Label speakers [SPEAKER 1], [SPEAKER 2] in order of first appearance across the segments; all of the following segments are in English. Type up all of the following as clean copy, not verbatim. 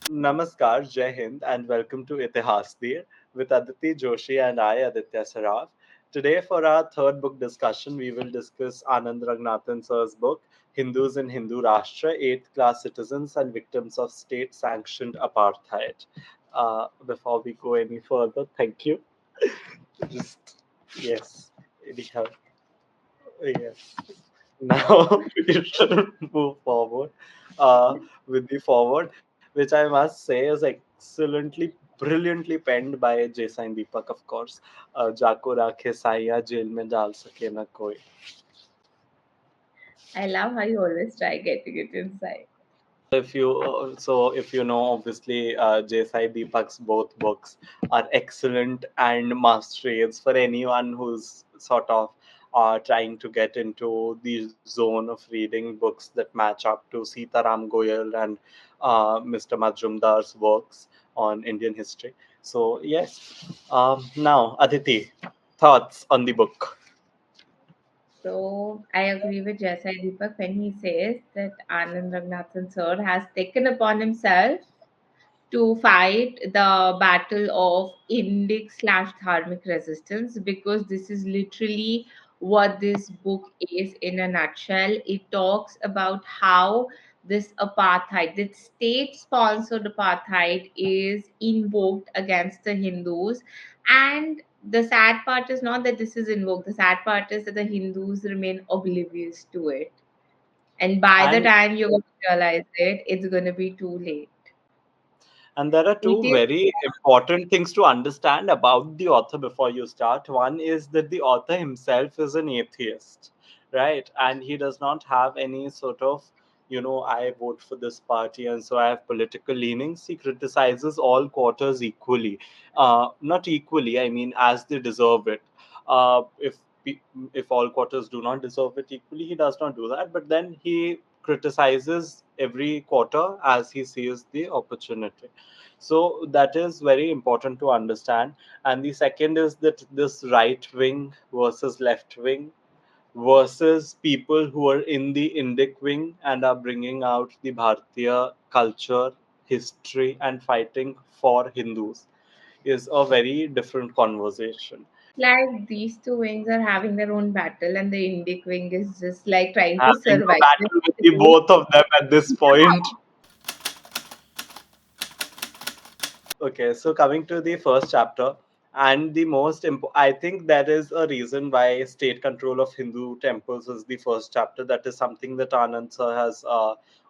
[SPEAKER 1] Namaskar, Jai Hind, and welcome to Itihasdhir with Aditi Joshi and I, Aditya Saraf. Today, for our third book discussion, we will discuss Anand Ranganathan sir's book, Hindus in Hindu Rashtra, Eighth Class Citizens and Victims of State Sanctioned Apartheid. Before we go any further, thank you. Just, yes, anyhow, yes. Now we should move forward with the forward, which I must say is excellently, brilliantly penned by Jason Deepak, of course. जाको राखे साइया jail में डाल सके ना कोई.
[SPEAKER 2] I love how you always try getting it inside.
[SPEAKER 1] If you know, obviously, J. Deepak's both books are excellent and must reads for anyone who's sort of trying to get into the zone of reading books that match up to Sitaram Goyal and Mr. Majumdar's works on Indian history. So yes, now Aditi, thoughts on the book?
[SPEAKER 2] So I agree with Jasai Deepak when he says that Anand Ranganathan sir has taken upon himself to fight the battle of Indic slash Dharmic resistance because this is literally what this book is in a nutshell. It talks about how this apartheid, this state sponsored apartheid, is invoked against the Hindus. And the sad part is not that this is invoked, the sad part is that the Hindus remain oblivious to it. And by the
[SPEAKER 1] And
[SPEAKER 2] time you're going to realize it, it's going to be too late.
[SPEAKER 1] And there are
[SPEAKER 2] It
[SPEAKER 1] two
[SPEAKER 2] is.
[SPEAKER 1] very important things to understand about the author before you start. One is that the author himself is an atheist, right? And he does not have any sort of, I vote for this party and so I have political leanings. He criticizes all quarters equally. Not equally, I mean, as they deserve it. Pe- if all quarters do not deserve it equally, he does not do that. But then he criticizes every quarter as he sees the opportunity. So that is very important to understand. And the second is that this right wing versus left wing versus people who are in the Indic wing and are bringing out the Bharatiya culture, history, and fighting for Hindus is a very different conversation.
[SPEAKER 2] Like these two wings are having their own battle, and the Indic wing is just like trying to
[SPEAKER 1] Having a
[SPEAKER 2] survive.
[SPEAKER 1] battle with the both of them at this point. Okay, so coming to the first chapter, and the I think that is a reason why state control of Hindu temples is the first chapter. That is something that Anand sir has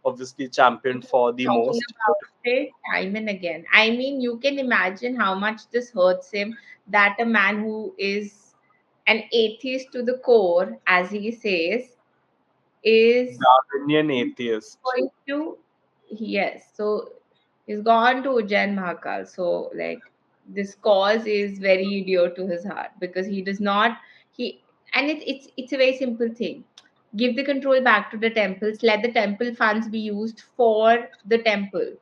[SPEAKER 1] obviously championed for the
[SPEAKER 2] Talking
[SPEAKER 1] most.
[SPEAKER 2] about it time and again. I mean, you can imagine how much this hurts him that a man who is an atheist to the core, as he says, is
[SPEAKER 1] Darwinian atheist.
[SPEAKER 2] going to, yes. So he's gone to Ujjain Mahakal. So like this cause is very dear to his heart because he does not he and it's a very simple thing. Give the control back to the temples. Let the temple funds be used for the temple.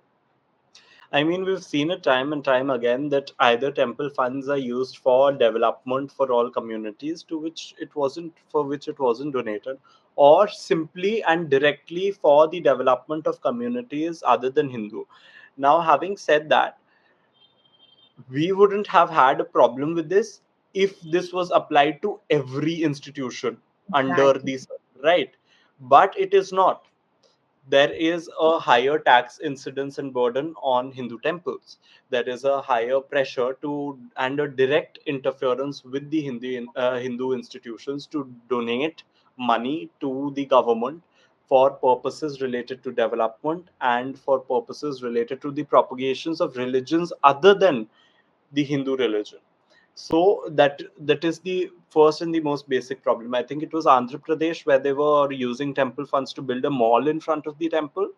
[SPEAKER 1] I mean, we've seen it time and time again that either temple funds are used for development for all communities for which it wasn't donated, or simply and directly for the development of communities other than Hindu. Now, having said that, we wouldn't have had a problem with this if this was applied to every institution under
[SPEAKER 2] Exactly.
[SPEAKER 1] these, right? But it is not. There is a higher tax incidence and burden on Hindu temples. There is a higher pressure to and a direct interference with the Hindu institutions to donate money to the government for purposes related to development and for purposes related to the propagations of religions other than the Hindu religion. So that is the first and the most basic problem. I think it was Andhra Pradesh where they were using temple funds to build a mall in front of the temple.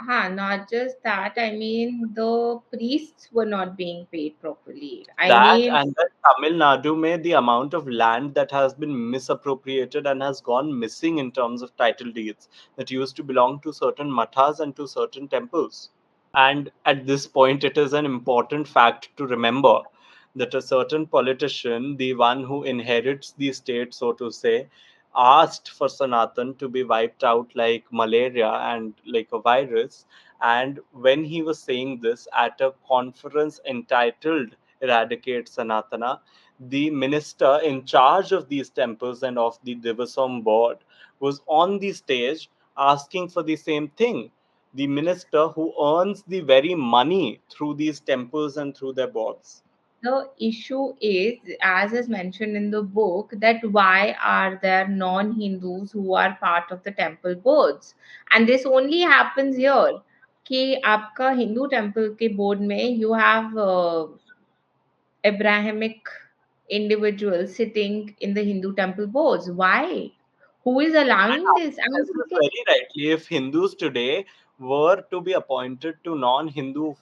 [SPEAKER 2] Not just that. I mean, the priests were not being paid properly. I
[SPEAKER 1] That
[SPEAKER 2] mean,
[SPEAKER 1] and then Tamil Nadu made the amount of land that has been misappropriated and has gone missing in terms of title deeds that used to belong to certain mathas and to certain temples. And at this point, it is an important fact to remember that a certain politician, the one who inherits the state, so to say, asked for Sanatan to be wiped out like malaria and like a virus. And when he was saying this at a conference entitled Eradicate Sanatana, the minister in charge of these temples and of the Divasam board was on the stage asking for the same thing. The minister who earns the very money through these temples and through their boards.
[SPEAKER 2] The issue is, as is mentioned in the book, that why are there non-Hindus who are part of the temple boards? And this only happens here कि आपका Hindu temple के board में you have Abrahamic individuals sitting in the Hindu temple boards. Why? Who is
[SPEAKER 1] And
[SPEAKER 2] allowing this?
[SPEAKER 1] Appease
[SPEAKER 2] I'm
[SPEAKER 1] says this
[SPEAKER 2] thinking,
[SPEAKER 1] very rightly. If Hindus today were to be appointed to non-Hindu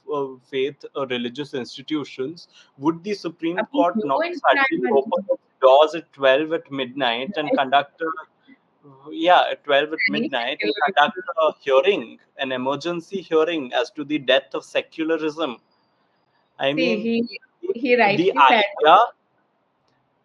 [SPEAKER 1] faith religious institutions, would the Supreme
[SPEAKER 2] अभी
[SPEAKER 1] Court
[SPEAKER 2] क्यों
[SPEAKER 1] not
[SPEAKER 2] इंतजार
[SPEAKER 1] suddenly open
[SPEAKER 2] वाली
[SPEAKER 1] its doors at 12 at midnight and conduct a yeah, at 12 at
[SPEAKER 2] any
[SPEAKER 1] midnight and
[SPEAKER 2] secularism?
[SPEAKER 1] conduct a hearing, an emergency hearing as to the death of secularism? I
[SPEAKER 2] See,
[SPEAKER 1] mean,
[SPEAKER 2] he
[SPEAKER 1] the
[SPEAKER 2] rightly said.
[SPEAKER 1] idea.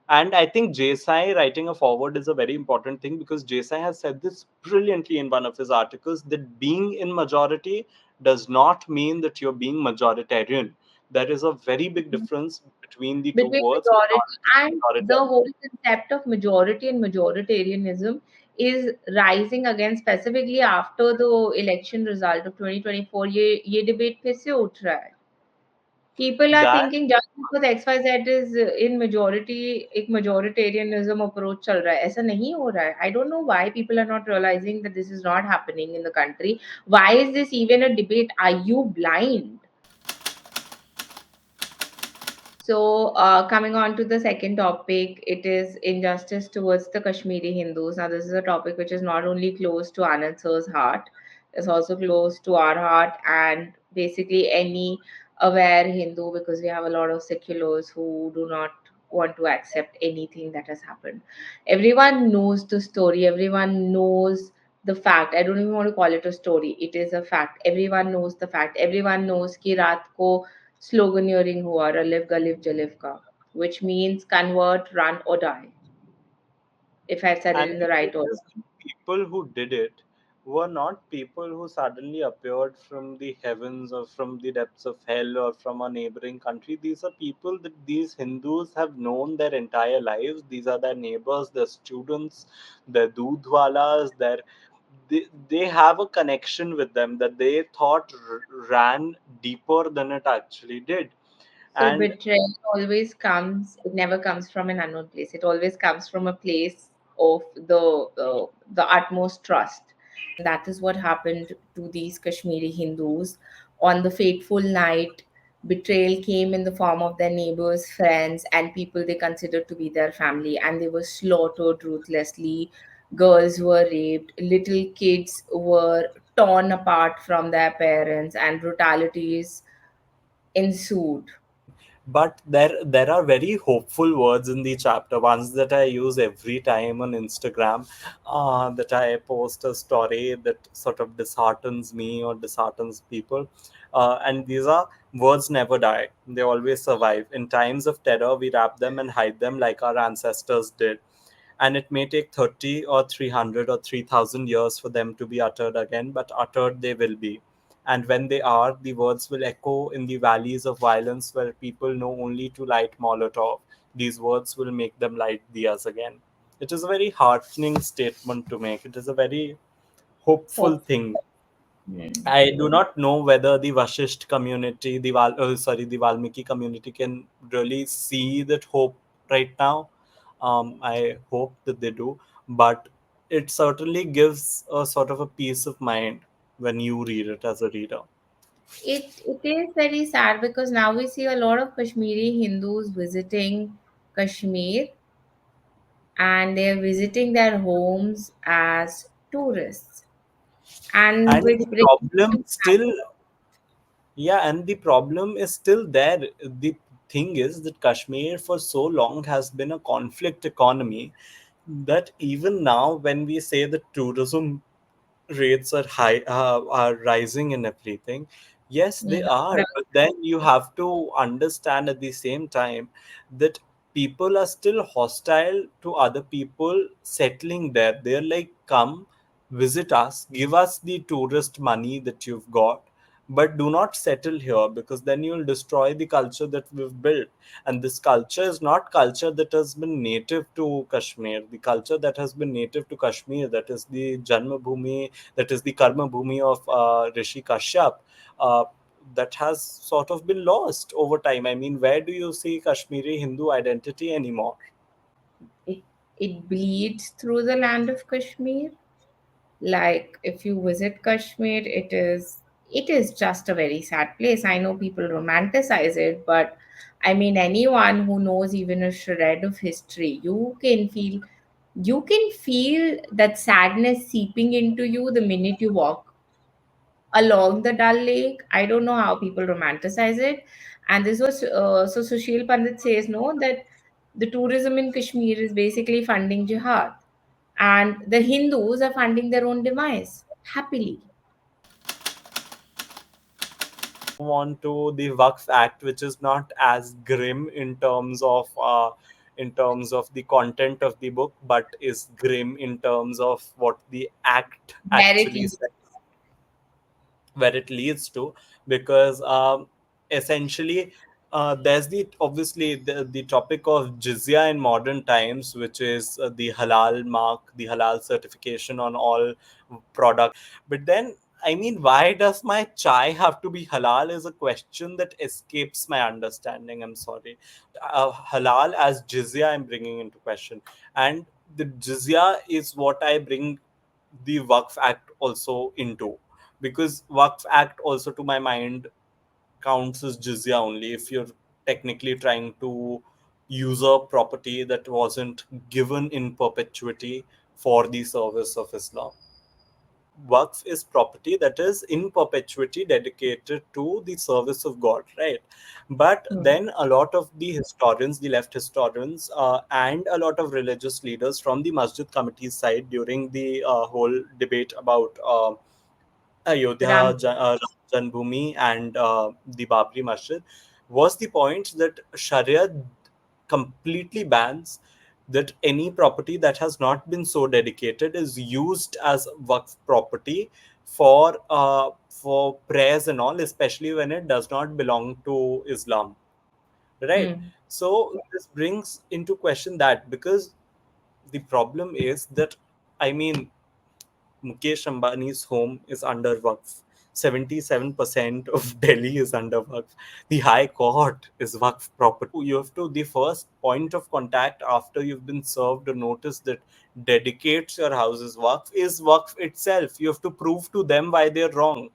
[SPEAKER 1] And I think Jesai writing a forward is a very important thing, because Jesai has said this brilliantly in one of his articles, that being in majority does not mean that you're being majoritarian. There is a very big difference between the two
[SPEAKER 2] Between
[SPEAKER 1] words,
[SPEAKER 2] majority and the
[SPEAKER 1] majoritarian.
[SPEAKER 2] whole concept of majority and majoritarianism is rising again, specifically after the election result of 2024. ये debate फिर से उठ रहा है. People are
[SPEAKER 1] That
[SPEAKER 2] thinking just because XYZ is in majority, एक majoritarianism approach चल रहा है. ऐसा नहीं हो रहा है. I don't know why people are not realizing that this is not happening in the country. Why is this even a debate? Are you blind? So, coming on to the second topic, it is injustice towards the Kashmiri Hindus. Now, this is a topic which is not only close to Anand Sir's heart, it's also close to our heart and basically any aware Hindu, because we have a lot of seculars who do not want to accept anything that has happened. Everyone knows the story, everyone knows the fact. I don't even want to call it a story, it is a fact. Everyone knows the fact. Everyone knows कि रात को sloganeering हुआ रलिव गलिव जलिव का, which means convert, run or die, if I've said it
[SPEAKER 1] And
[SPEAKER 2] in
[SPEAKER 1] the
[SPEAKER 2] the right
[SPEAKER 1] thing
[SPEAKER 2] order.
[SPEAKER 1] is, the people who did it were not people who suddenly appeared from the heavens or from the depths of hell or from a neighboring country. These are people that these Hindus have known their entire lives. These are their neighbors, their students, their dudhwalas, they have a connection with them that they thought ran deeper than it actually did.
[SPEAKER 2] So
[SPEAKER 1] And
[SPEAKER 2] betrayal always comes, it never comes from an unknown place. It always comes from a place of the utmost trust. And that is what happened to these Kashmiri Hindus. On the fateful night, betrayal came in the form of their neighbors, friends, and people they considered to be their family, and they were slaughtered ruthlessly. Girls were raped, little kids were torn apart from their parents, and brutalities ensued.
[SPEAKER 1] but there are very hopeful words in the chapter, ones that I use every time on Instagram, that I post a story that sort of disheartens me or disheartens people. And these are: words never die, they always survive. In times of terror we wrap them and hide them like our ancestors did, and it may take 30 or 300 or 3000 years for them to be uttered again, but uttered they will be. And when they are, the words will echo in the valleys of violence where people know only to light Molotov. These words will make them light diyas again. It is a very heartening statement to make. It is a very hopeful
[SPEAKER 2] Hope.
[SPEAKER 1] thing.
[SPEAKER 2] Hmm.
[SPEAKER 1] I do not know whether the Vashisht community, the Valmiki community, can really see that hope right now. I hope that they do, but it certainly gives a sort of a peace of mind when you read it as a reader.
[SPEAKER 2] It is very sad because now we see a lot of Kashmiri Hindus visiting Kashmir, and they're visiting their homes as tourists, and
[SPEAKER 1] And
[SPEAKER 2] which
[SPEAKER 1] the
[SPEAKER 2] brings
[SPEAKER 1] problem
[SPEAKER 2] them
[SPEAKER 1] still, yeah, and the problem is still there. The thing is that Kashmir for so long has been a conflict economy, that even now when we say that tourism rates are high, are rising and everything, yes they
[SPEAKER 2] back.
[SPEAKER 1] are, but then you have to understand at the same time that people are still hostile to other people settling there. They're like, come, visit us, give us the tourist money that you've got, but do not settle here, because then you'll destroy the culture that we've built. And this culture is not culture that has been native to Kashmir. The culture that has been native to Kashmir, that is the Janma Bhumi, that is the Karma Bhumi of Rishi Kashyap, uh, that has sort of been lost over time. I mean, where do you see Kashmiri Hindu identity anymore?
[SPEAKER 2] It it bleeds through the land of Kashmir. Like if you visit Kashmir, it is just a very sad place. I know people romanticize it, but I mean anyone who knows even a shred of history, you can feel that sadness seeping into you the minute you walk along the Dal Lake. I don't know how people romanticize it. And this was so Sushil Pandit says no, that the tourism in Kashmir is basically funding jihad, and the Hindus are funding their own demise happily.
[SPEAKER 1] Move on to the Waqf Act, which is not as grim in terms of the content of the book, but is grim in terms of what the act
[SPEAKER 2] Where it
[SPEAKER 1] actually
[SPEAKER 2] leads.
[SPEAKER 1] says, where it leads to. Because essentially, there's the obviously the topic of jizya in modern times, which is the halal mark, the halal certification on all products. But then, I mean, why does my chai have to be halal is a question that escapes my understanding. I'm sorry. Halal as jizya I'm bringing into question. And the jizya is what I bring the Waqf Act also into, because Waqf Act also, to my mind, counts as jizya only if you're technically trying to usurp property that wasn't given in perpetuity for the service of Islam. Waqf is property that is in perpetuity dedicated to the service of God, right? But
[SPEAKER 2] Hmm.
[SPEAKER 1] then a lot of the historians, the left historians, and a lot of religious leaders from the Masjid Committee's side during the whole debate about
[SPEAKER 2] Ram.
[SPEAKER 1] Ayodhya, Janbhumi, and the Babri Masjid, was the point that Sharia completely bans that any property that has not been so dedicated is used as Waqf property for prayers and all, especially when it does not belong to Islam, right?
[SPEAKER 2] Hmm.
[SPEAKER 1] So this brings into question that, because the problem is that, I mean, Mukesh Ambani's home is under Waqf. 77% of Delhi is under Waqf. The High Court is Waqf property. You have to, the first point of contact after you've been served a notice that dedicates your house is Waqf itself. You have to prove to them why they're wrong.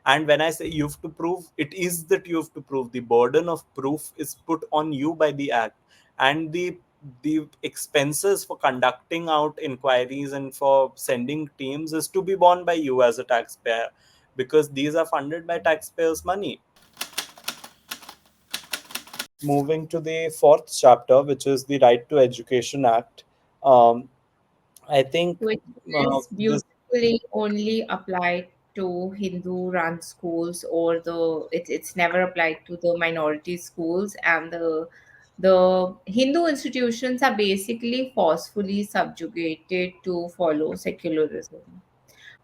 [SPEAKER 1] And when I say you have to prove, it is that you have to prove. The burden of proof is put on you by the act. And the expenses for conducting out inquiries and for sending teams is to be borne by you as a taxpayer, because these are funded by taxpayers' money. Moving to the fourth chapter, which is the Right to Education Act, um, I think
[SPEAKER 2] Which is
[SPEAKER 1] this.
[SPEAKER 2] beautifully only applied to Hindu run schools, or it's never applied to the minority schools, and the Hindu institutions are basically forcefully subjugated to follow secularism.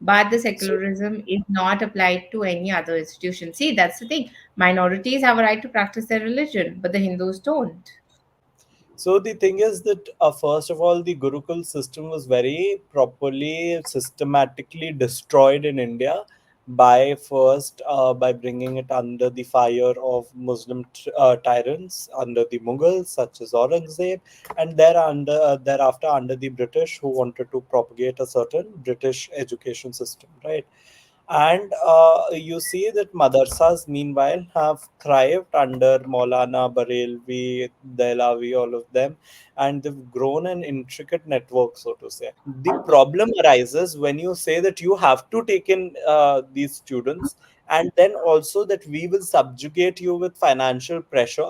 [SPEAKER 2] But the secularism is not applied to any other institution. See, that's the thing. Minorities have a right to practice their religion, but the Hindus don't.
[SPEAKER 1] So the thing is that, first of all, the Gurukul system was very properly, systematically destroyed in India by bringing it under the fire of Muslim tyrants under the Mughals, such as Aurangzeb, and thereafter under the British, who wanted to propagate a certain British education system, right? And you see that madrasas, meanwhile, have thrived under Maulana, Barelvi, Dehlavi, all of them, and they've grown an intricate network, so to say. The problem arises when you say that you have to take in these students, and then also that we will subjugate you with financial pressure.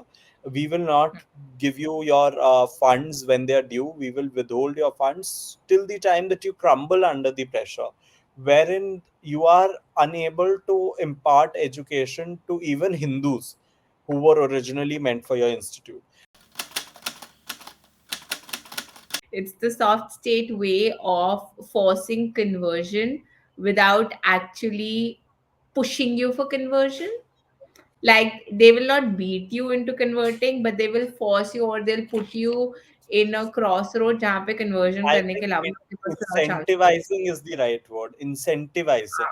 [SPEAKER 1] We will not give you your funds when they are due. We will withhold your funds till the time that you crumble under the pressure, wherein you are unable to impart education to even Hindus who were originally meant for your institute.
[SPEAKER 2] It's the soft state way of forcing conversion without actually pushing you for conversion. Like they will not beat you into converting, but they will force you, or they'll put you in a crossroad जहाँ पे conversion
[SPEAKER 1] I
[SPEAKER 2] करने के
[SPEAKER 1] think
[SPEAKER 2] अलावा आपके पास कोई और chance नहीं है.
[SPEAKER 1] incentivizing is the right word. Incentivizing.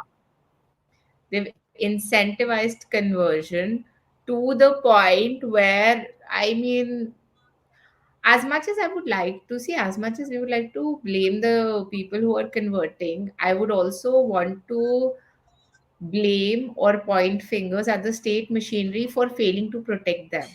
[SPEAKER 2] They've incentivized conversion to the point where, I mean, as much as I would like to see, as much as we would like to blame the people who are converting, I would also want to blame or point fingers at the state machinery for failing to protect them,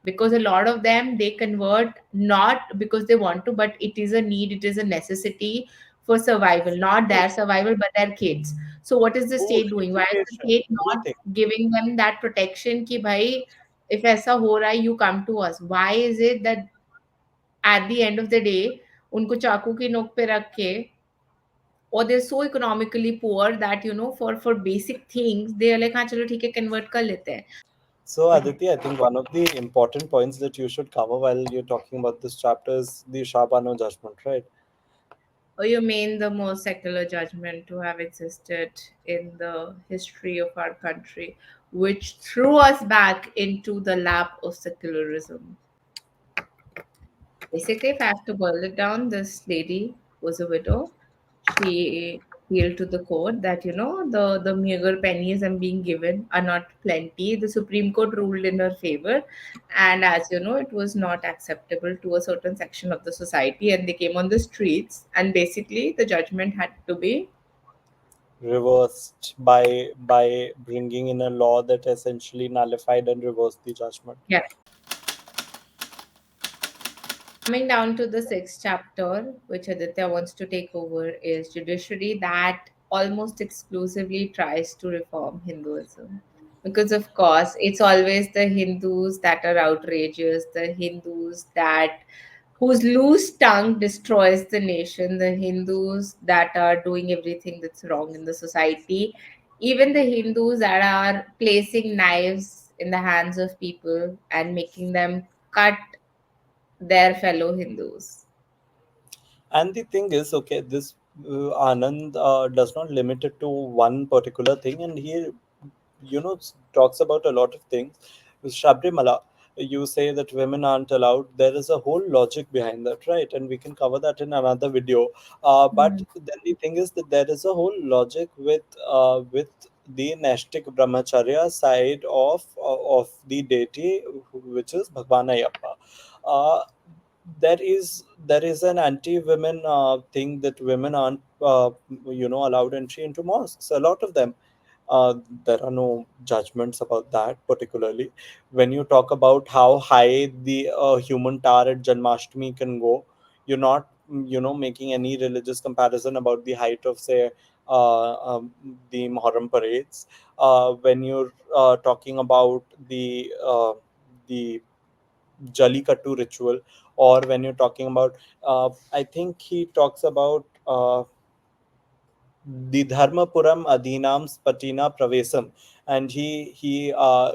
[SPEAKER 2] because a lot of them, they convert not because they want to, but it is a need, it is a necessity for survival, not
[SPEAKER 1] Food,
[SPEAKER 2] their survival but their kids. So what is the
[SPEAKER 1] food,
[SPEAKER 2] state doing? Why is the
[SPEAKER 1] education,
[SPEAKER 2] state not
[SPEAKER 1] everything.
[SPEAKER 2] giving them that protection ki bhai, if aisa ho raha hai, you come to us? Why is it that at the end of the day उनको चाकू की नोक पे रख के, or they're so economically poor that for basic things they are like हाँ चलो ठीक है convert कर लेते हैं.
[SPEAKER 1] So, Aditi, I think one of the important points that you should cover while you're talking about this chapter is the Shabano judgment, right?
[SPEAKER 2] Or you mean the most secular judgment to have existed in the history of our country, which threw us back into the lap of secularism. Basically, if I have to boil it down, this lady was a widow. She appealed to the court that the meager pennies I'm being given are not plenty. The Supreme Court ruled in her favor, and as you know, it was not acceptable to a certain section of the society, and they came on the streets, and basically the judgment had to be.
[SPEAKER 1] Reversed by bringing in a law that essentially nullified and reversed the judgment.
[SPEAKER 2] Yeah. Coming down to the sixth chapter, which Aditya wants to take over, is judiciary that almost exclusively tries to reform Hinduism. Because, of course, it's always the Hindus that are outrageous, the Hindus that whose loose tongue destroys the nation, the Hindus that are doing everything that's wrong in the society, even the Hindus that are placing knives in the hands of people and making them cut their fellow Hindus.
[SPEAKER 1] And the thing is, okay, this Anand does not limit it to one particular thing, and he, talks about a lot of things. With Shabrimala, you say that women aren't allowed. There is a whole logic behind that, right? And we can cover that in another video. But
[SPEAKER 2] Mm.
[SPEAKER 1] then the thing is that there is a whole logic with the Nashtik Brahmacharya side of the deity, which is Bhagwan Ayappa. Uh, there is an anti-women thing that women aren't allowed entry into mosques. A lot of them, uh, there are no judgments about that particularly. When you talk about how high the human tower at Janmashtami can go, you're not making any religious comparison about the height of, say, the Muharram parades. When you're talking about the Jallikattu ritual, or when you're talking about, I think he talks about the Dharmapuram Adhinam Spatina Pravesam, and he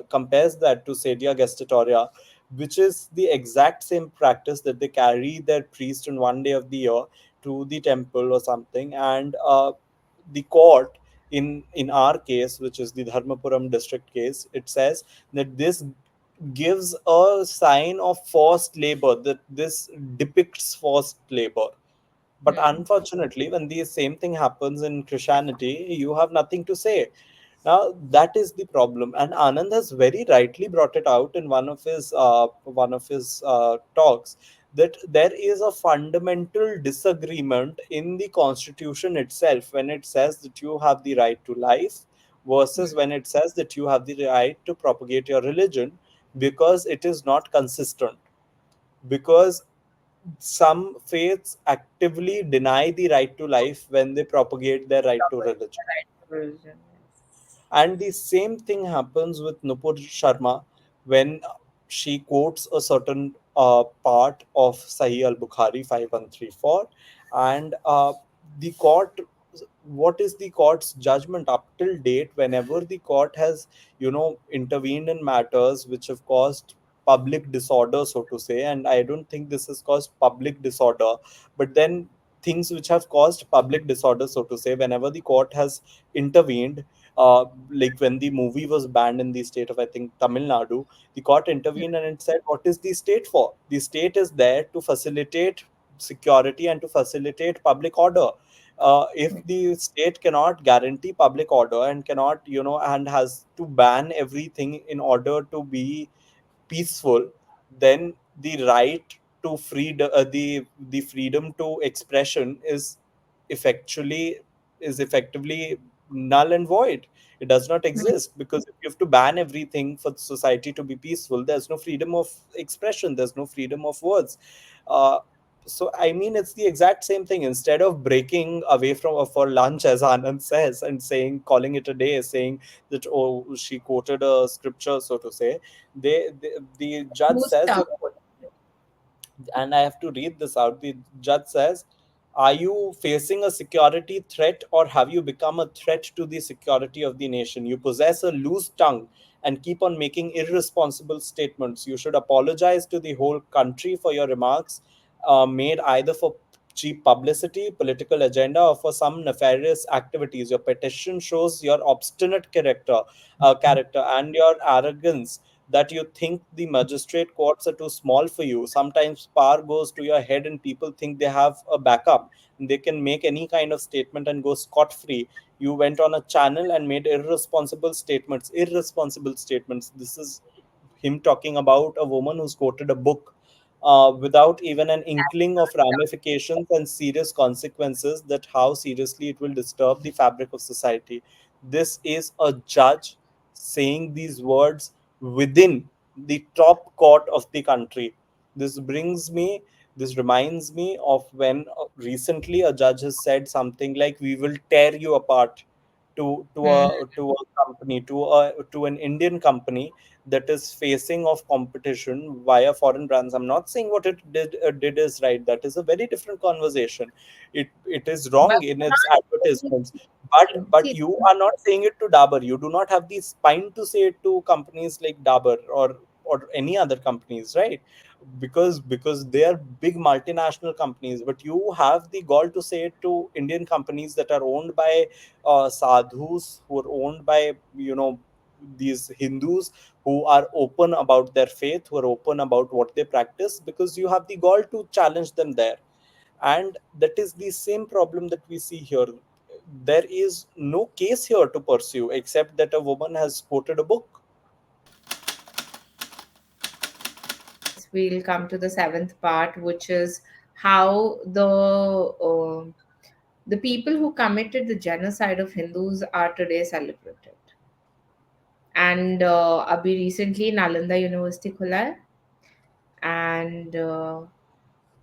[SPEAKER 1] compares that to Sedia Gestatoria, which is the exact same practice that they carry their priest on one day of the year to the temple or something, and the court in our case, which is the Dharmapuram district case, it says that this gives a sign of forced labor, that this depicts forced labor. But
[SPEAKER 2] Hmm.
[SPEAKER 1] unfortunately, when the same thing happens in Christianity, you have nothing to say. Now that is the problem, and Anand has very rightly brought it out in one of his talks, that there is a fundamental disagreement in the Constitution itself when it says that you have the right to life versus when it says that you have the right to propagate your religion, because it is not consistent. Because some faiths actively deny the right to life when they propagate their right to religion.
[SPEAKER 2] Religion.
[SPEAKER 1] And the same thing happens with Nupur Sharma when she quotes a certain part of Sahih al Bukhari 5134. And the court, what is the court's judgment up till date? Whenever the court has, intervened in matters which have caused public disorder, so to say. And I don't think this has caused public disorder, but then things which have caused public disorder, so to say, whenever the court has intervened, like when the movie was banned in the state of, I think, Tamil Nadu, the court intervened and it said, what is the state for? The state is there to facilitate security and to facilitate public order. If the state cannot guarantee public order and cannot, and has to ban everything in order to be peaceful, then the right to freedom, the freedom to expression effectually effectively null and void. It does not exist, because if you have to ban everything for society to be peaceful, there's no freedom of expression, there's no freedom of words. uh, so I mean, it's the exact same thing. Instead of breaking away from for lunch, as Anand says, and saying, calling it a day, saying that, oh, she quoted a scripture, so to say, the judge
[SPEAKER 2] Who's
[SPEAKER 1] says,
[SPEAKER 2] tough?
[SPEAKER 1] and I have to read this out. The judge says, are you facing a security threat, or have you become a threat to the security of the nation? You possess a loose tongue and keep on making irresponsible statements. You should apologize to the whole country for your remarks, made either for cheap publicity, political agenda, or for some nefarious activities. Your petition shows your obstinate character and your arrogance, that you think the magistrate courts are too small for you. Sometimes power goes to your head and people think they have a backup and they can make any kind of statement and go scot free. You went on a channel and made irresponsible statements. This is him talking about a woman who's quoted a book, without even an inkling of ramifications and serious consequences, that how seriously it will disturb the fabric of society. This is a judge saying these words within the top court of the country. This reminds me of when, recently, a judge has said something like, we will tear you apart,
[SPEAKER 2] Hmm.
[SPEAKER 1] to a company, to an Indian company that is facing of competition via foreign brands. I'm not saying what it did is right. That is a very different conversation. It is
[SPEAKER 2] But
[SPEAKER 1] wrong in
[SPEAKER 2] we're
[SPEAKER 1] its
[SPEAKER 2] not
[SPEAKER 1] advertisements. But
[SPEAKER 2] see,
[SPEAKER 1] you are not saying it to Dabur. You do not have the spine to say it to companies like Dabur, or any other companies, right? Because they are big multinational companies. But you have the gall to say it to Indian companies that are owned by sadhus, who are owned by, these Hindus, who are open about their faith, who are open about what they practice, because you have the gall to challenge them there. And that is the same problem that we see here. There is no case here to pursue except that a woman has quoted a book.
[SPEAKER 2] we'll come to the seventh part, which is how the people who committed the genocide of Hindus are today celebrated. And अभी recently Nalanda university खुला है, and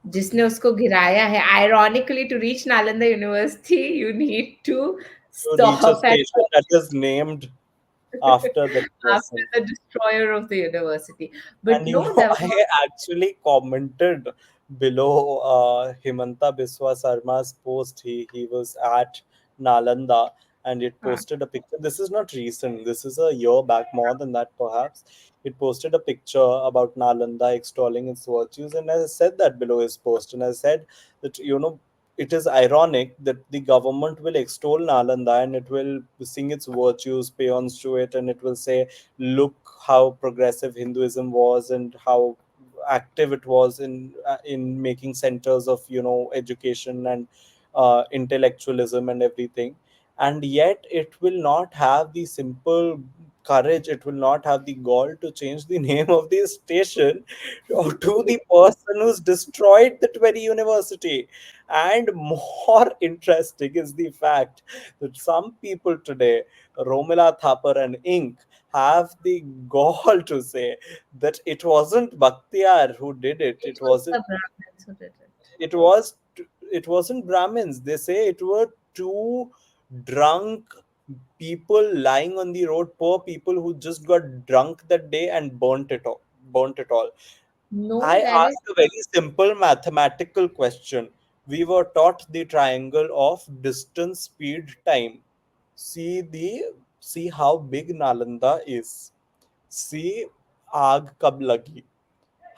[SPEAKER 2] जिसने उसको गिराया है, ironically, to reach Nalanda University you need to
[SPEAKER 1] To reach a
[SPEAKER 2] stop at
[SPEAKER 1] station that is named after that
[SPEAKER 2] after
[SPEAKER 1] person.
[SPEAKER 2] the destroyer of the university. But
[SPEAKER 1] And
[SPEAKER 2] no, there were
[SPEAKER 1] I actually commented below Himanta Biswa Sarma's post. He was at Nalanda, and it
[SPEAKER 2] uh,
[SPEAKER 1] posted a picture. This is not recent. This is a year back, more than that perhaps. It posted a picture about Nalanda extolling its virtues, and I said that below his post, and I said that, it is ironic that the government will extol Nalanda and it will sing its virtues, pay homage to it, and it will say, look how progressive Hinduism was and how active it was in making centers of, education and intellectualism and everything. And yet it will not have the simple courage, it will not have the gall to change the name of the station to the person who's destroyed that very university. And more interesting is the fact that some people today, Romila Thapar and Inc., have the gall to say that it wasn't Bhaktiar who did it.
[SPEAKER 2] it was the Brahmins who did it.
[SPEAKER 1] It was it wasn't Brahmins. They say it were two drunk people lying on the road, poor people who just got drunk that day and burnt it all.
[SPEAKER 2] No,
[SPEAKER 1] I
[SPEAKER 2] there is
[SPEAKER 1] asked a very simple mathematical question. We were taught the triangle of distance, speed, time. See how big Nalanda is. See, aag kab lagi.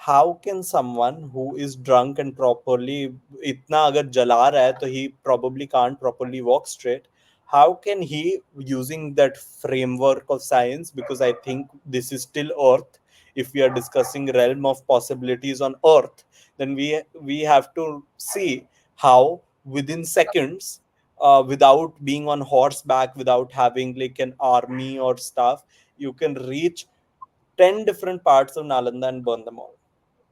[SPEAKER 1] how can someone who is drunk and properly itna agar jala raha hai, तो he probably can't properly walk straight. How can he, using that framework of science, because I think this is still earth, if we are discussing realm of possibilities on earth, then we have to see how within seconds, without being on horseback, without having like an army or stuff, you can reach 10 different parts of Nalanda and burn them all.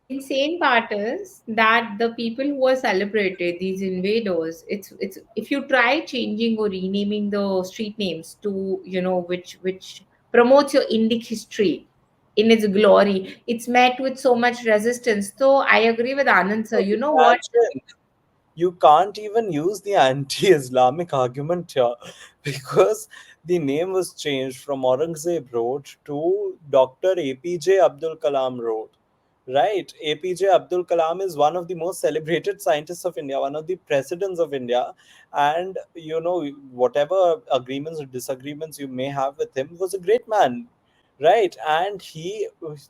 [SPEAKER 2] The insane part is that the people who are celebrated, these invaders, it's if you try changing or renaming the street names to, which promotes your Indic history in its glory, it's met with so much resistance. So I agree with Anand sir.
[SPEAKER 1] So
[SPEAKER 2] You know what?
[SPEAKER 1] imagine, you can't even use the anti-Islamic argument here because the name was changed from Aurangzeb Road to Dr. APJ Abdul Kalam Road. Right? APJ Abdul Kalam is one of the most celebrated scientists of India, one of the presidents of India. And, whatever agreements or disagreements you may have with him, was a great man. Right? And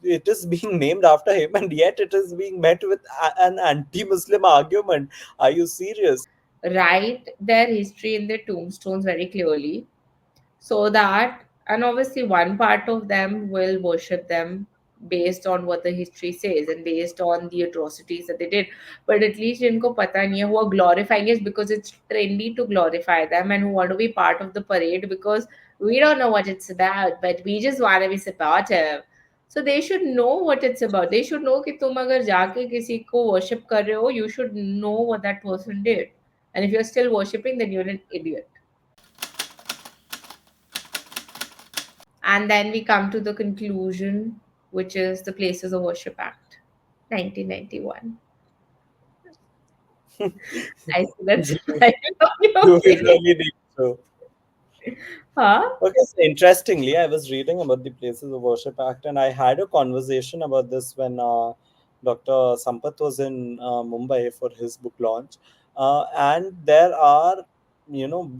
[SPEAKER 1] it is being named after him, and yet it is being met with an anti Muslim argument. Are you serious?
[SPEAKER 2] Write their history in their tombstones very clearly, so that, and obviously one part of them will worship them based on what the history says and based on the atrocities that they did. But at least जिनको पता नहीं है, who are glorifying it because it's trendy to glorify them, and who want to be part of the parade because we don't know what it's about but we just want to be supportive. So they should know what it's about. They should know कि तुम अगर जाके किसी को worship कर रहे हो, you should know what that person did. And if you're still worshipping, then you're an idiot. And then we come to the conclusion, which is the Places of Worship Act, 1991. I see that's
[SPEAKER 1] You
[SPEAKER 2] right on your face.
[SPEAKER 1] really need to.
[SPEAKER 2] Huh?
[SPEAKER 1] Okay, so interestingly, I was reading about the Places of Worship Act, and I had a conversation about this when Dr. Sampath was in Mumbai for his book launch. And there are,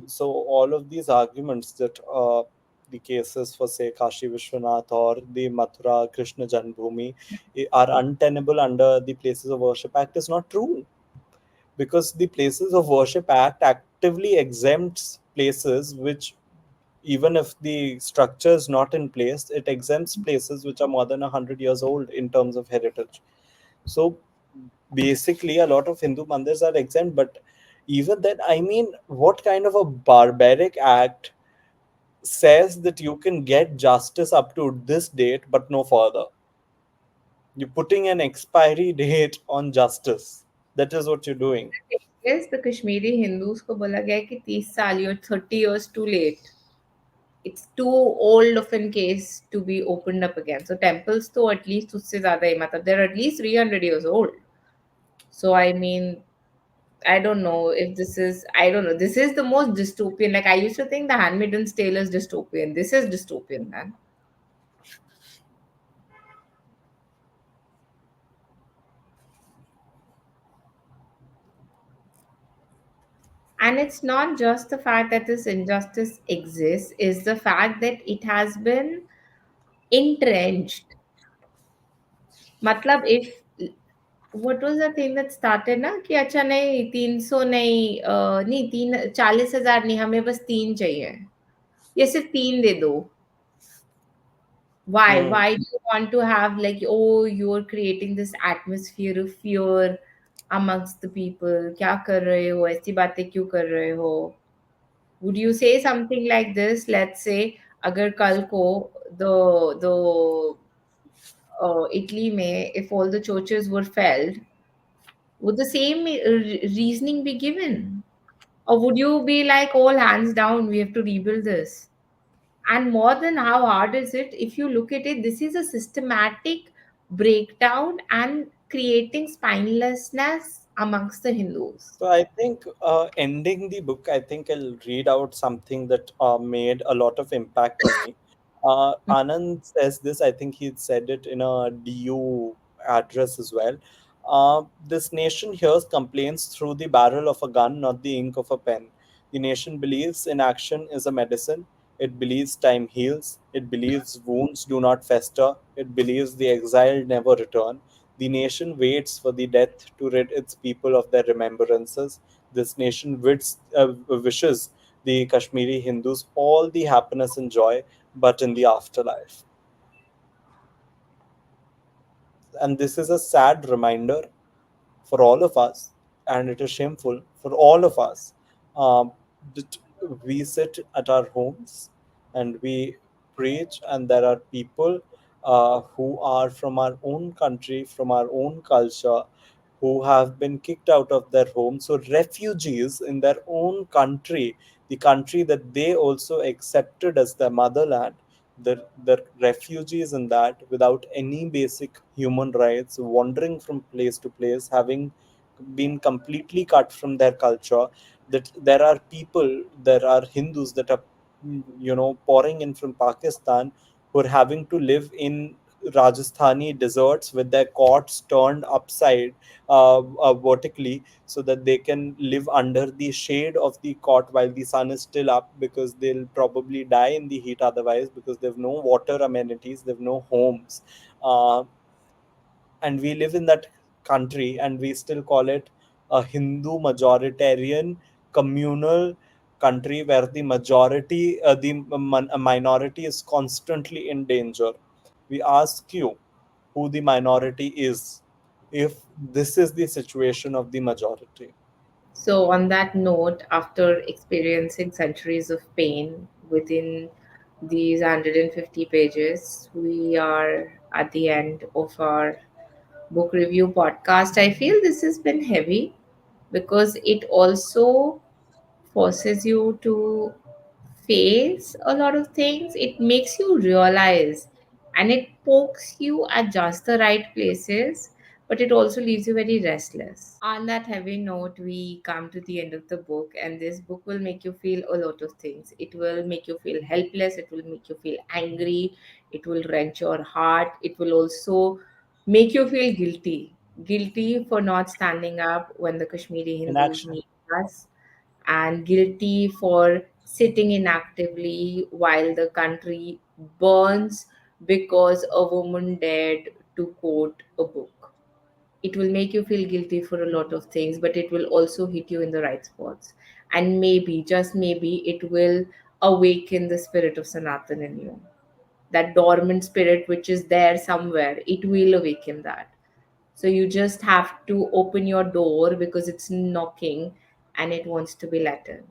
[SPEAKER 1] so all of these arguments that the cases for, say, Kashi Vishwanath or the Mathura Krishna Janmabhoomi are untenable under the Places of Worship Act is not true, because the Places of Worship Act actively exempts places which, even if the structure is not in place, it exempts places which are more than 100 years old in terms of heritage. So basically, a lot of Hindu mandirs are exempt, but even then, I mean, what kind of a barbaric act says that you can get justice up to this date but no further? You're putting an expiry date on justice. That is what you're doing.
[SPEAKER 2] Yes, the Kashmiri Hindus को बोला गया है कि 30 साल, you're 30 years too late. It's too old of a case to be opened up again. So temples तो at least उससे ज़्यादा ही, मतलब they're at least 300 years old. So I mean, I don't know if this is, I don't know. This is the most dystopian. Like I used to think The Handmaid's Tale is dystopian. This is dystopian, man. And it's not just the fact that this injustice exists, is the fact that it has been entrenched. मतलब if what was the thing that started ना कि अच्छा नहीं 300 नहीं नहीं 40,000 नहीं, हमें बस 3 चाहिए, ये सिर्फ 3 दे दो.
[SPEAKER 1] Hmm.
[SPEAKER 2] Why do you want to have, like, oh, you're creating this atmosphere of fear amongst the people? क्या कर रहे हो, ऐसी बातें क्यों कर रहे हो? Would you say something like this? Let's say अगर कल को the Italy में, if all the churches were felled, would the same reasoning be given? Or would you be like, all hands down, we have to rebuild this? And more than how hard is it, if you look at it, this is a systematic breakdown and creating spinelessness amongst the Hindus.
[SPEAKER 1] So I think, ending the book, I think I'll read out something that made a lot of impact on me. Anand says this. I think he said it in a DU address as well. This nation hears complaints through the barrel of a gun, not the ink of a pen. The nation believes inaction is a medicine. It believes time heals. It believes wounds do not fester. It believes the exiled never return. The nation waits for the death to rid its people of their remembrances. This nation wishes the Kashmiri Hindus all the happiness and joy, but in the afterlife. And this is a sad reminder for all of us, and it is shameful for all of us, um, that we sit at our homes and we preach, and there are people who are from our own country, from our own culture, who have been kicked out of their homes. So, refugees in their own country, the country that they also accepted as their motherland, the refugees in that, without any basic human rights, wandering from place to place, having been completely cut from their culture. That there are people, there are Hindus that are, pouring in from Pakistan, who are having to live in Rajasthani deserts with their cots turned upside, vertically, so that they can live under the shade of the cot while the sun is still up, because they'll probably die in the heat otherwise, because they've no water amenities, they've no homes. And we live in that country, and we still call it a Hindu majoritarian communal country, where the majority, minority is constantly in danger. We ask you, who the minority is, if this is the situation of the majority.
[SPEAKER 2] So, on that note, after experiencing centuries of pain within these 150 pages, we are at the end of our book review podcast. I feel this has been heavy because it also forces you to face a lot of things. It makes you realize and it pokes you at just the right places, but it also leaves you very restless. On that heavy note, we come to the end of the book, and this book will make you feel a lot of things. It will make you feel helpless, it will make you feel angry, it will wrench your heart, it will also make you feel guilty for not standing up when the Kashmiri
[SPEAKER 1] In
[SPEAKER 2] Hindus
[SPEAKER 1] action.
[SPEAKER 2] need us, and guilty for sitting inactively while the country burns because a woman dared to quote a book. It will make you feel guilty for a lot of things, but it will also hit you in the right spots. And maybe, just maybe, it will awaken the spirit of Sanatan in you. That dormant spirit which is there somewhere, it will awaken that. So you just have to open your door because it's knocking and it wants to be let in.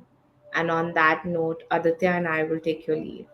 [SPEAKER 2] And on that note, Aditya and I will take your leave.